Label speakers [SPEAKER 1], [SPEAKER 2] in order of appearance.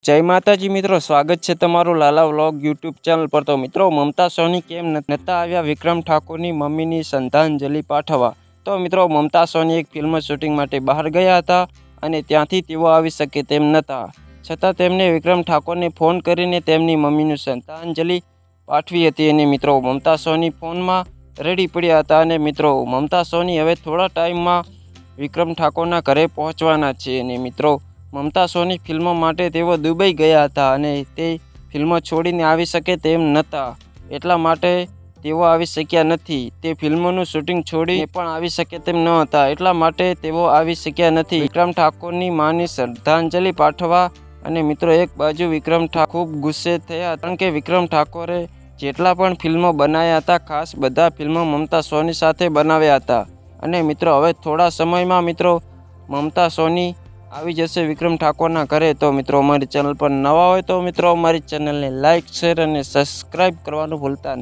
[SPEAKER 1] जय माताजी मित्रों, स्वागत है तमारू लाला व्लॉग यूट्यूब चैनल पर। तो मित्रों, ममता सोनी केम नता आव्या विक्रम ठाकुरनी मम्मीनी श्रद्धांजलि पाठवा। तो मित्रों, ममता सोनी एक फिल्म शूटिंग माटे बहार गया था अने त्यांथी तेओ आवी शके तेम नता, छतां तेमणे विक्रम ठाकुरने फोन करीने तेमनी मम्मीनी श्रद्धांजलि पाठवी हती। अने मित्रों, ममता सोनी फोन में रड़ी पड्या हता। अने मित्रों, ममता सोनी हवे थोड़ा टाइम में विक्रम ठाकुरना घरे पहोंचवाना छे। अने मित्रों, ममता सोनी फिल्म माटे तेओ दुबई गया था अने ते फिल्म छोड़ीने आवी शके तेम नता, एटला माटे तेओ आवी शक्या नथी। ते फिल्मनुं शूटिंग छोड़ीने पण आवी शके तेम न हता, एटला माटे तेओ आवी शक्या नथी विक्रम ठाकुरनी मानी श्रद्धांजलि पाठवा। अने मित्रों, एक बाजु विक्रम ठाकुर खूब गुस्से थया कारण के विक्रम ठाकुरे जेटला पण फिल्मों बनाया हता खास बधा फिल्मों ममता सोनी साथे बनाव्या हता। अने मित्रों, हवे थोड़ा समय में मित्रों ममता सोनी આવી જશે વિક્રમ ઠાકોરના ઘરે। તો મિત્રો, અમારી ચેનલ પર નવા હોય તો મિત્રો અમારી ચેનલને લાઇક, શેર અને સબસ્ક્રાઈબ કરવાનું ભૂલતા નહીં।